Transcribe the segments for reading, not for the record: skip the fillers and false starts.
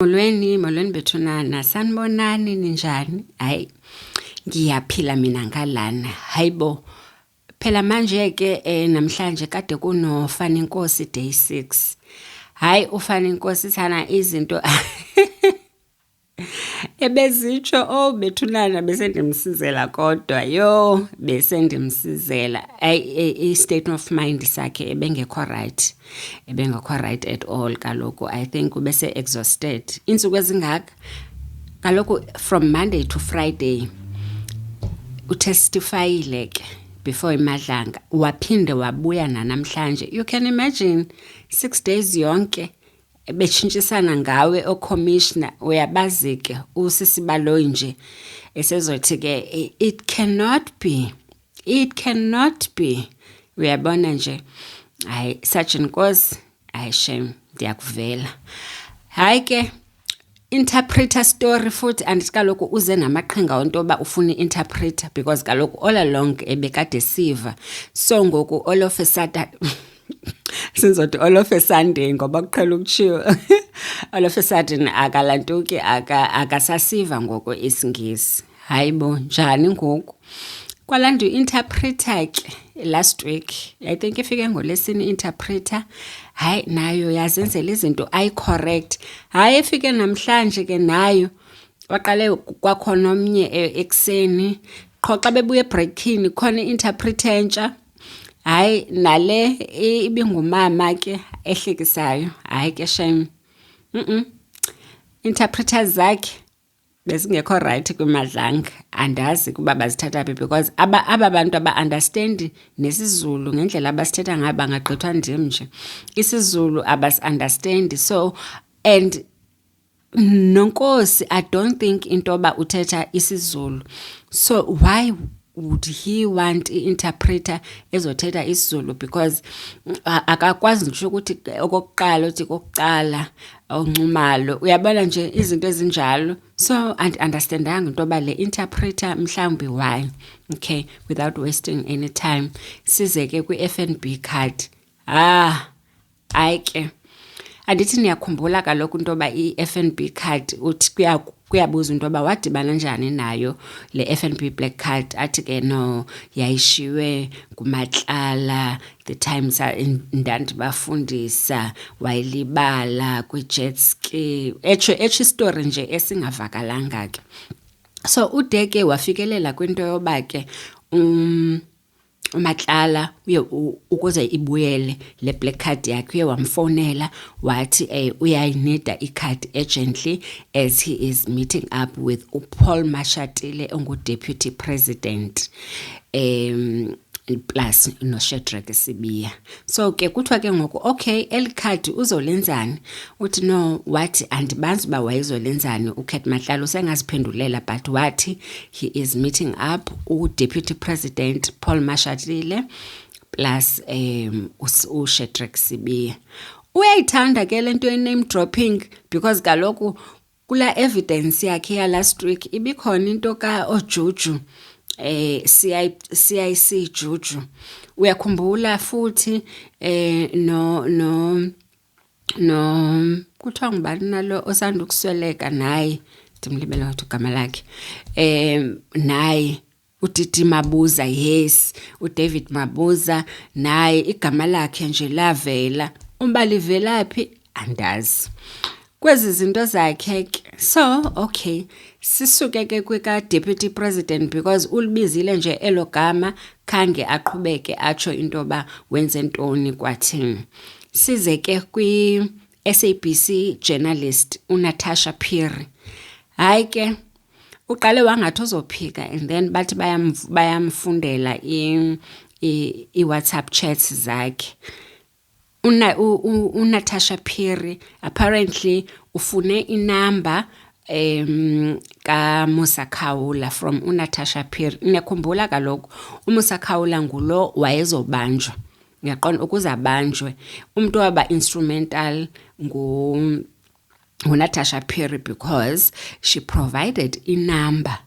Molweni bethunana, sanibonani ninjani? Hayi, ngiyaphila mina ngalana. Hayibo, phela manje ke namhlanje kade kunoFana Inkosi Day 6. Hayi, uFana Inkosi thana izinto ebezitsho bethunana bese ndimsizela kodwa bese ndimsizela. I-state of mind sakhe ebengekho right at all. Kaloku I think ubese exhausted insuku ezingaka. Kaloku from Monday to Friday utestifyile ke before imadlanga, waphinde wabuya namhlanje. You can imagine 6 days yonke betshintshisana ngawe commissioner. Uyabazi ke usisibalo nje esezothi ke it cannot be. Uyabona nje, hayi Sergeant Nkosi, hayi shame, ndiyakuvela. Hayi ke interpreter story futhi andithi kaloku uze namaqhinga ontoba ufuna interpreter because kaloku all along ebekade siva. So ngoku all of a sudden sinzothi all of a Sunday ngoba kuqhela ukutshiwo all of a sudden akalantuki akasasiva ngoko isingisi. Hayibo, njani ngoku? Kwalandu interpreter ke last week, I think ifike ngolesini interpreter. Hayi nayo yazenzela izinto ay correct. Hayi ifike namhlanje ke nayo waqale kwakhona omnye ekseni qho xa bebuye breakini khona interpreter entsha. Hayi nale ibingumama ke ehlekisayo. Hayi ke shame. Interpreters zakhe bezingekho right kwimadlanga. Andazi kuba bazithatha phi because aba bantu aba-understand nesizulu ngendlela abasithetha ngayo bangagqithwa ndim nje. Isizulu abasi-understand. So and Nonkosi, I don't think intoba uthetha isizulu. So why would he want i-interpreter ezothetha isizulu? Because akakwazi ngisho ukuthi okokuqala uthi kokucala uncumalo. Uyabona nje izinto ezinjalo. So understandanga intoba le interpreter mhlawumbi why. Okay, without wasting any time size ke kwi-FNB card. Hayi ke andithi niyakhumbula kaloku intoba i-FNB card uthi kuyabuza intoba wadibana njani nayo le FNB black card. Athi ke no, yayishiwe kumatlala the times ndandibafundisa, wayilibala kwi-jet ski. Etsho story nje esingavakalanga ke. So ude ke wafikelela kwinto yoba ke umatlala ukuze ibuyele le black card yakhe wamfonela wathi uyayinida icard urgently as he is meeting up with uPaul Mashatile ongu-deputy president plus noShadrack Sibiya. So ke kuthiwa ke ngoku okay eli card uzolenzani? Uthi no, wathi andibanzi uba wayezolenzani uKat Matlala, usengaziphendulela, but wathi he is meeting up u-deputy president Paul Mashatile plus uShadrack Sibiya. Uyayithanda ke lento name dropping because kaloku kula evidence yakhe ya last week ibikhona into ka oJuju CIC Juju. Uyakhumbula futhi no kuthiwa ngubani nalo osanda ukusweleka naye, ndimlibele wathi igama lakhe. Naye uDidi Mabuza, yes, uDavid Mabuza naye igama lakhe nje lavela. Umba livelaphi andazi kwezi zinto zakhe. So okay, sisuke ke kwika deputy president because ulibizile nje elo gama khange aqhubeke atsho intoba wenze ntoni kwathini. Size ke kwi SABC journalist uNatasha Phiri. Hayi ke uqale wangathi uzophika and then bathi bayamfundela i-WhatsApp chats zakhe. uNatasha Phiri apparently ufune inamba ka Musa Khawula from uNatasha Phiri. Niyakhumbula kaloku uMusa Khawula ngulo wayezobanjwa. Ngiyaqonda ukuze abanjwe umuntu waba instrumental nguNatasha Phiri because she provided inamba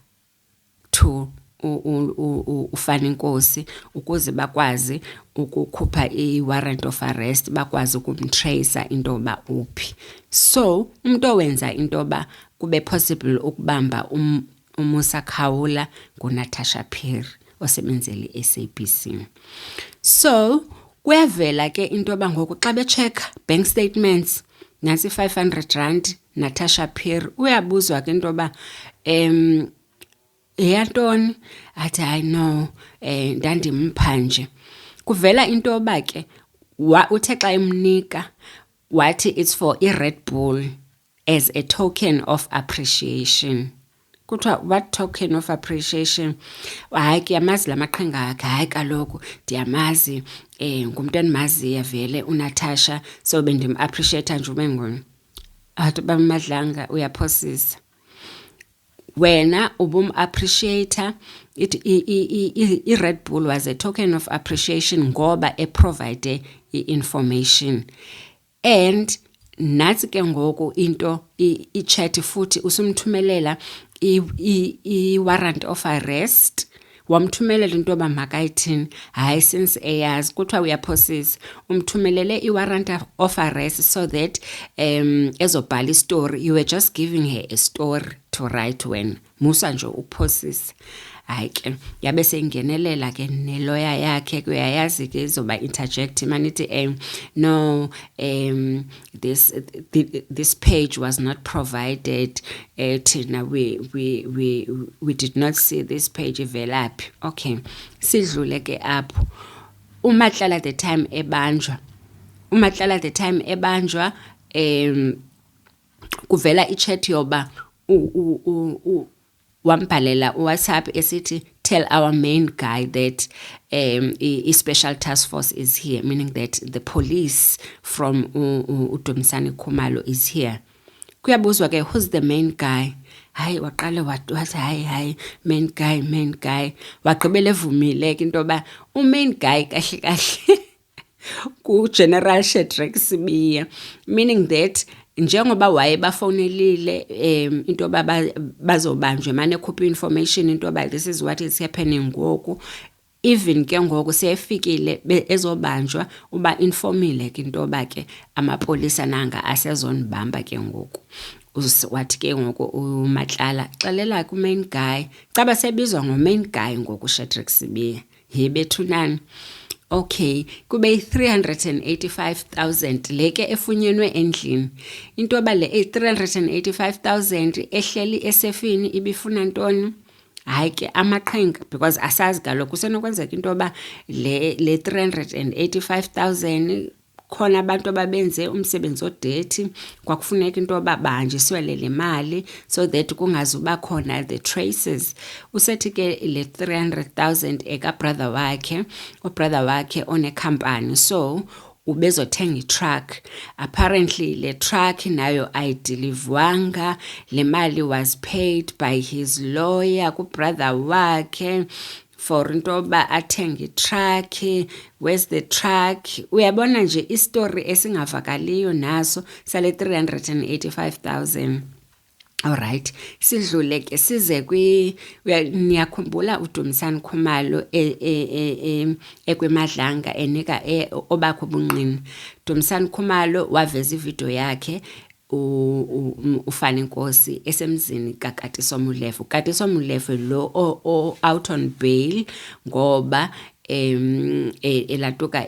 to ufana inkosi ukuze bakwazi ukukhupha i-warrant of arrest, bakwazi ukumtracer into yoba uphi. So umuntu owenza into yoba kube possible ukubamba uMusa Khawula nguNatasha Phiri osebenzele i-SABC. So kuyavela ke into yoba ngoku xa becheck bank statements nansi 500 rand Natasha Phiri uyabuzwa ke into yoba yantoni, athi hayi no ndandimpha nje. Kuvela into yoba ke uthe xa emnika wathi it's for i-Red Bull as a token of appreciation. Kuthiwa what token of appreciation? Hayi ke yamazi la maqhinga akhe, hayi kaloku ndiyamazi ngumntu endimaziyo vele uNatasha, so bendim-appreciate nje ube ngoni. Athi bamadlanga uyaphosisa. Wena ubum-appreciator, i-Red Bull was a token of appreciation ngoba eprovide i-information. And nathi ke ngoku into i-chat futhi usumthumelela i-warrant of arrest, wamthumelela into yoba makayithini, hayi since eyazi. Kuthiwa uyaphosisa, umthumelele i-warrant of arrest so that ezobhala istory. You were just giving her a story to write when musa nje uphosisa. Hayi ke yabe seyingenelela ke nelawyer yakhe, kuyayazi ke izoba interject manithi no this page was not provided, thina we did not see this page ivelaphi. Okay, sidlule ke apho. uMatlala the time ebanjwa kuvela i-chat yoba wambhalela uWhatsApp esithi tell our main guy that i-special task force is here, meaning that the police from uDumisani Khumalo is here. Kuyabuzwa ke who's the main guy? Hayi waqale wathi hayi main guy wagqibela evumile ke into yoba main guy kahle ku General Shadrack Sibiya, meaning that njengoba waye bafonelile into yoba bazobanjwa manje ekhupha information into yoba this is what is happening ngoku, even ke ngoku seyefikile ezobanjwa uba informile ke into yoba ke amapolisa nanga asezonibamba ke ngoku. Wathi ke ngoku uMatlala xelela ku main guy, caba sebizwa ngo-main guy ngoku Shadrack Sibiya, yebethunani. Okay, kube 385,000 leke efunyenwe endlini. Into yoba le 385,000 ehleli esefini ibifuna ntoni? Hayi ke amaqhinga, because asazi kaloku kusenokwenzeka into yoba le 385,000 khona abantu ababenze umsebenzi odethi, kwakufuneka into yoba bahanjiswele le mali so that kungazuba khona the traces. Usethi ke le 300,000 eka brother wakhe, ubrother wakhe onekhampani, so ubezothenga i-truck. Apparently le truck nayo ayidilivwanga, le mali was paid by his lawyer kubrother wakhe for into yoba athenge i-truck. Where's the truck? Uyabona nje istory esingavakaliyo naso sale 385,000. Alright, sidlule ke size niyakhumbula uDumisani Khumalo ekwemadlanga enika obakho bunqini. Dumisani Khumalo waveza ivideo yakhe ufana inkosi esemzini kaKatiso Molefe. Katiso Molefe lo out on bail ngoba elatuka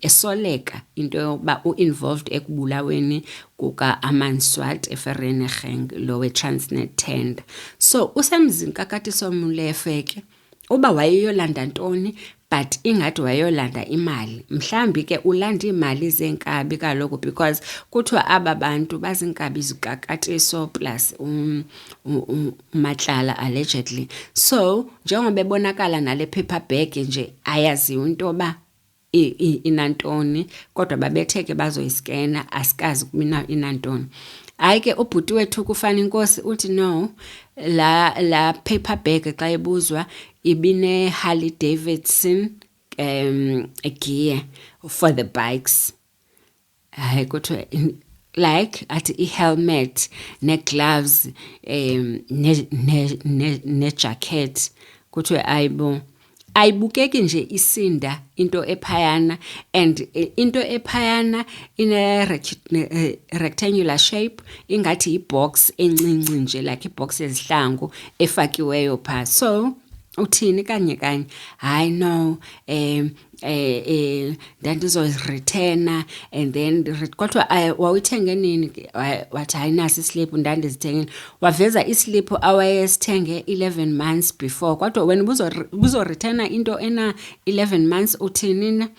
esoleka into yokuba u-involved ekubulaweni kuka Amanswat eVereeniging lo we-Transnet tender. So usemzini kaKatiso Molefe ke uba wayeyolanda ntoni, but ingathi wayeyolanda imali. Mhlambi ke ulanda imali zenkabi kaloku, because kuthiwa aba bantu bazinkabi zikaKatiso plus Matlala allegedly. So njengoba ebonakala nale paper bag nje ayaziwa into yoba inantoni, kodwa babetheke bazoyiskena asikazi kumina inantoni. Hayi ke ubhuti wethu kufana inkosi uthi no, la paper bag xa ebuzwa ibine Harley Davidson gear for the bikes. Hayi kuthiwa like athi i-helmet ne-gloves ne-jacket kuthiwe ayibo ayibukeki nje isinda into ephayana, and into ephayana in a rectangular shape, ingathi ibox encinci nje, like ibox yezihlangu efakiweyo pha. So uthini kanye kanye, hayi no, ndandizozirithena, and then kodwa wawuthenge nini? Wathi hayi nasi isliphu ndandizithengile. Waveza isliphu awayesithenge 11 months before. Kodwa wena ubuzorithena into ena 11 months, uthini na?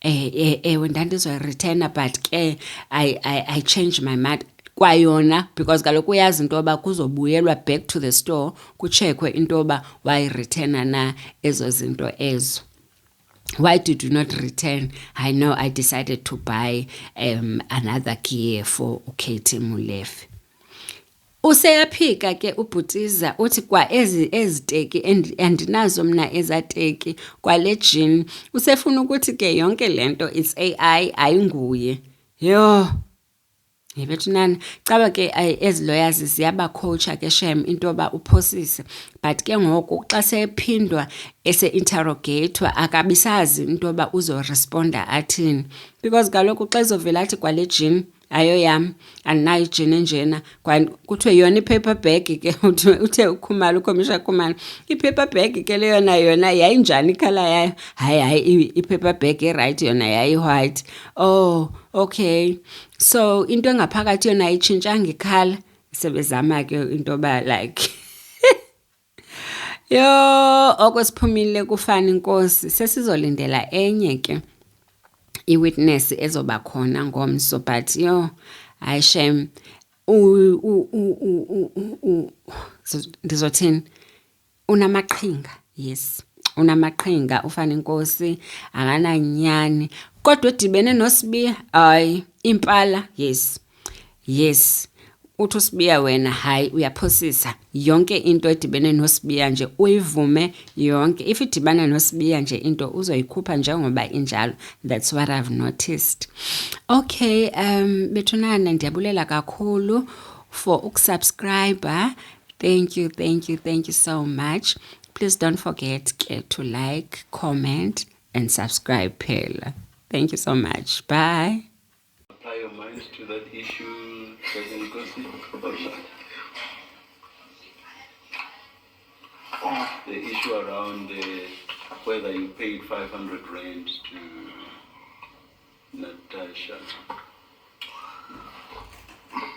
Ewe ndandizoyirithena, but ke I changed my mind kwayona, because kaloku uyazi into yoba kuzobuyelwa back to the store kutshekwe into yoba wayirithena na ezo zinto ezo. Why did you not return? I know I decided to buy another gear for uKatie Molefe. Useyaphika ke ubhutiza uthi kwa eziteki andinazo mna ezateki kwale jean. Usefuna ukuthi ke yonke lento it's AI ayinguye. Yo. Yebethunana caba ke ezi lawyers ziyabacoacha ke shem into yoba uphosise, but ke ngoku xa sephindwa ese-interrogatewa akabisazi into yoba uzoresponda athini, because kaloku xa izovela athi kwale jean ayo yam andinayo ijini enjena, kuthiwe yona i-paper bag ke uthe uKhumalo, uKhomisha Khumalo, i-paper bag ke leyona yona yayinjani ikhala yayo? Hayi i-paper bag right yona yayi-white. Oh okay, so into engaphakathi yona ayitshintshanga ikhala. Sebezama ke into yoba like yo okwesiphumile kufana inkosi. Sesizolindela enye ke i-witness ezoba khona ngomso, but yo hayi shem ndizothini, unamaqhinga. Yes, unamaqhinga ufana inkosi, akananyani, kodwa udibene noSibiya hayi impala. Yes uthi uSibiya wena hayi uyaphosisa yonke into edibene noSibiya nje uyivume yonke. If idibana noSibiya nje into uzoyikhupha njengoba injalo. That's what I've noticed. Okay, bethunana ndiyabulela kakhulu for ukusubscribe. Thank you so much. Please don't forget to like, comment and subscribe phela. Thank you so much. Bye. Apply your mind to that issue, the issue around whether you paid 500 rand to Natasha.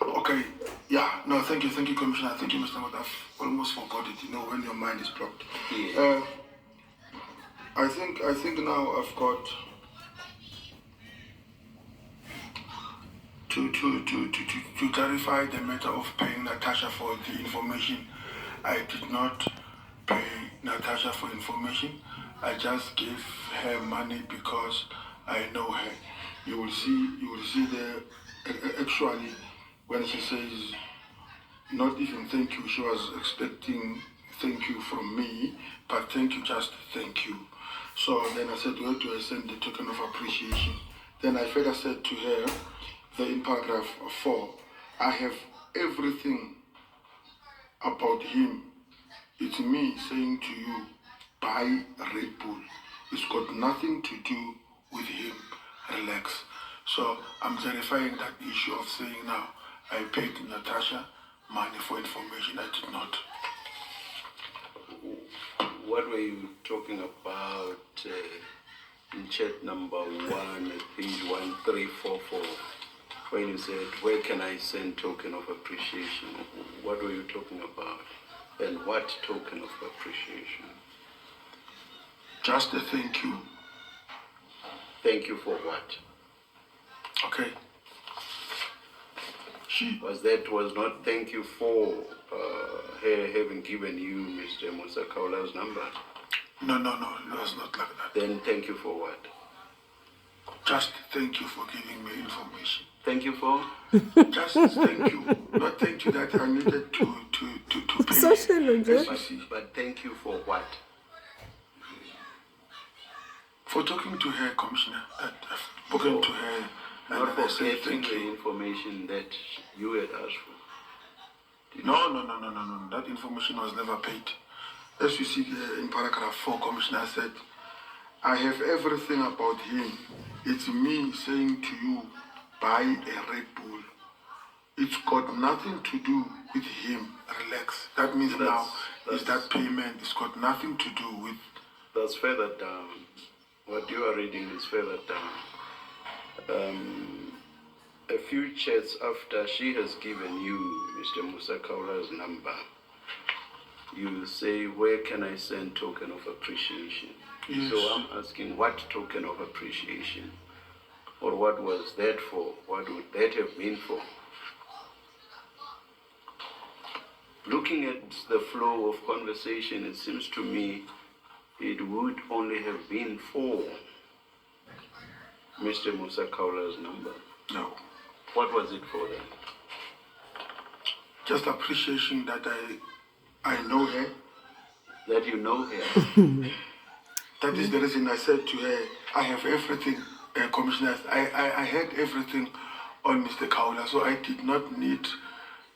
Okay, yeah, no, thank you, Commissioner. Thank you, Mr. Mott. I've almost forgot it, when your mind is blocked. Yeah. I think now I've got to clarify the matter of paying Natasha for the information. I did not pay Natasha for information. I just gave her money because I know her. You will see there actually when she says not even thank you, she was expecting thank you from me, but thank you, just thank you. So then I said, where do I send the token of appreciation? Then I further said to her, in paragraph 4, I have everything about him. It's me saying to you, buy Red Bull. It's got nothing to do with him. Relax. So I'm clarifying that issue of saying now, I paid Natasha money for information I did not. What were you talking about in chat number 1 at page 1344? When you said, where can I send token of appreciation? What were you talking about? And what token of appreciation? Just a thank you. Thank you for what? Okay. Was not thank you for her having given you Mr. Musa Kaula's number? No, it was not like that. Then thank you for what? Just thank you for giving me information. Thank you for? Just thank you. Not thank you that I needed to pay. But thank you for what? For talking to her, Commissioner. That I've spoken to her. Not for getting the information that you had asked for. No. That information was never paid. As you see in paragraph 4, Commissioner said, I have everything about him. It's me saying to you, buy a Red Bull. It's got nothing to do with him. Relax. That means now is that payment. It's got nothing to do with. That's further down. What you are reading is further down. A few chats after she has given you Mr. Musa Kaula's number, you say, where can I send token of appreciation? Yes. So I'm asking, what token of appreciation? Or what was that for? What would that have been for? Looking at the flow of conversation, it seems to me it would only have been for Mr. Musa Kaula's number. No. What was it for then? Just appreciation that I know her. That you know her. That is the reason I said to her, I have everything, Commissioner. I had everything on Mr. Kaula, so I did not need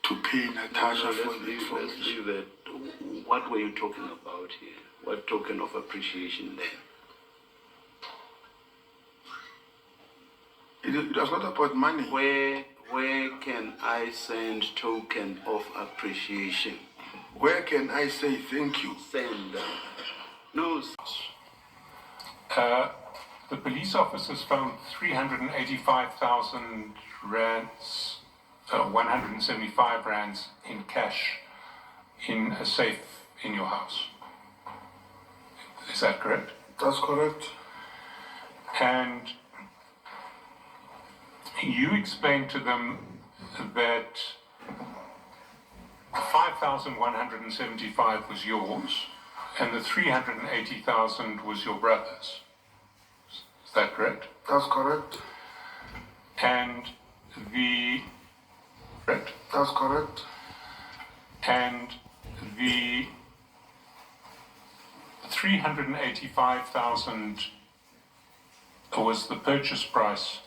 to pay Natasha for the information. Let's leave that. What were you talking about here? What token of appreciation then? It was not about money. Where can I send token of appreciation? Where can I say thank you? Send. No. The police officers found 385,000 rands, 175 rands in cash in a safe in your house. Is that correct? That's correct. And you explained to them that 5,175 was yours and the 380,000 was your brother's. Is that correct? That's correct. And the correct. That's correct. And the 385,000 was the purchase price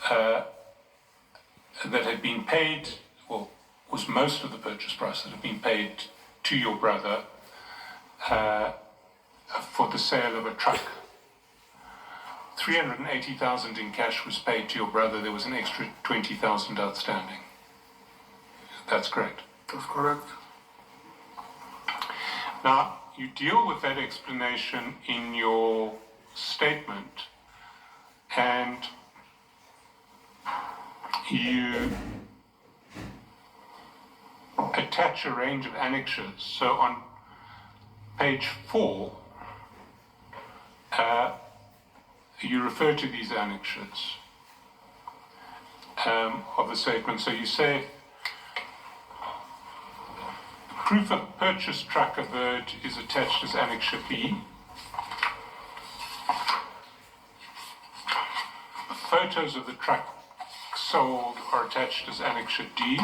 that had been paid, or was most of the purchase price that had been paid to your brother for the sale of a truck. 380,000 in cash was paid to your brother. There was an extra 20,000 outstanding. That's correct. That's correct. Now, you deal with that explanation in your statement, and you attach a range of annexures. So on page 4, you refer to these annexures of the statement. So you say, proof of purchase truck avert is attached as Annexure B. Photos of the truck sold are attached as Annexure D.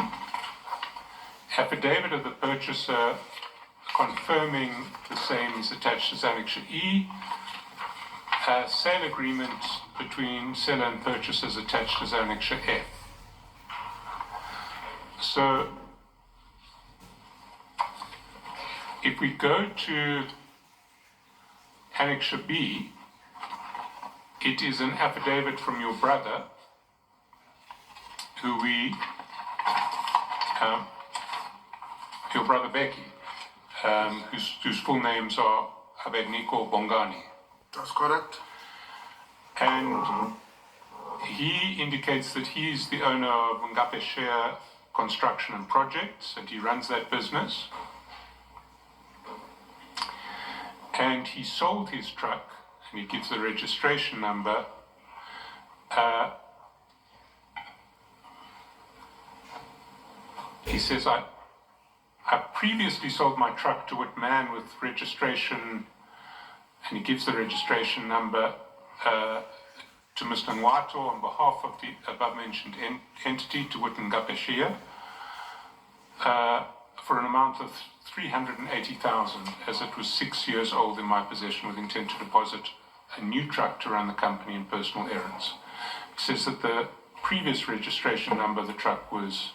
Affidavit of the purchaser confirming the same is attached as Annexure E. Sale agreement between seller and purchaser is attached as Annexure F. So if we go to Annexure B, it is an affidavit from your brother, your brother Becky, whose full names are Abednego Bongani. That's correct. And he indicates that he's the owner of Ngape Share Construction and Projects, and he runs that business. And he sold his truck, and he gives the registration number. He says, I previously sold my truck to a man with registration, and he gives the registration number to Mr. Nwato on behalf of the above-mentioned entity to Ngape Share for an amount of 380,000, as it was 6 years old in my possession, with intent to deposit a new truck to run the company in personal errands. He says that the previous registration number of the truck was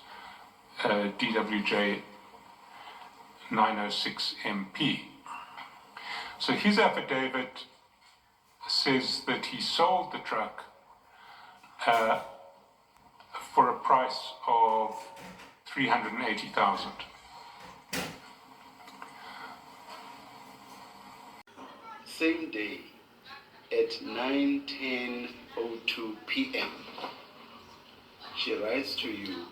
DWJ 906 MP. So his affidavit says that he sold the truck for a price of 380,000. Same day at 9:10:02 p.m. she writes to you,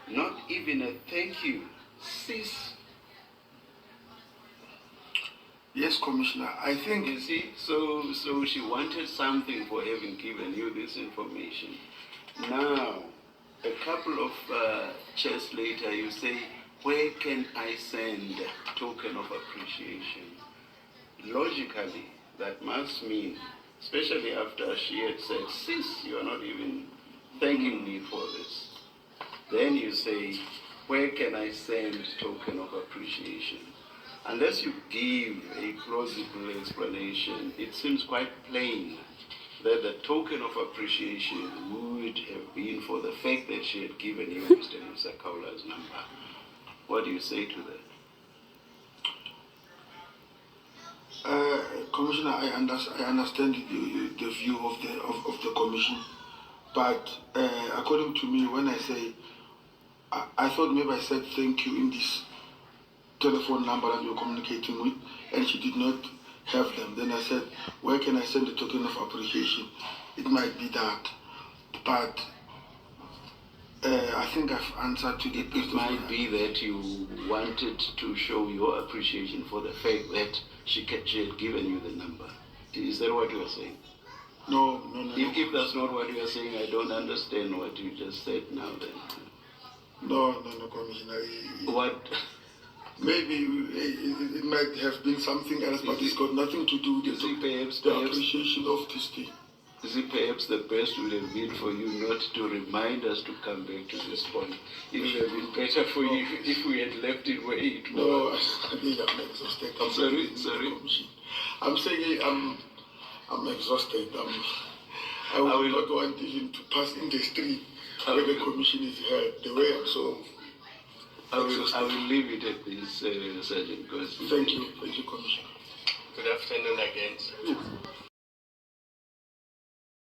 not even a thank you, sis. Yes, Commissioner. I think You see, so she wanted something for having given you this information. Now, a couple of chats later, you say, where can I send token of appreciation? Logically, that must mean, especially after she had said, sis, you are not even thanking me for this. Then you say, where can I send token of appreciation? Unless you give a plausible explanation, it seems quite plain that the token of appreciation would have been for the fact that she had given you Mr. Musakaula's number. What do you say to that? Commissioner, I understand the view of the commission, but according to me, when I say, I thought maybe I said thank you in this telephone number that you're communicating with, and she did not have them. Then I said, where can I send a token of appreciation? It might be that, but I think I've answered to the It might be that you wanted to show your appreciation for the fact that she had given you the number. Is that what you are saying? No. If that's not what you are saying, I don't understand what you just said now then. No, Commissioner. What? Maybe it might have been something else, but it's got nothing to do with the appreciation of this thing. Is it perhaps the best would have been for you not to remind us to come back to this point? It would have been better for you if we had left it where it was. No, I think I'm exhausted. Sorry. I'm saying I'm exhausted. I will not want even to pass in the street where the commission is held. The way I'm so I will leave it at this, Sergeant. Thank you, Commissioner. Good afternoon again, sir.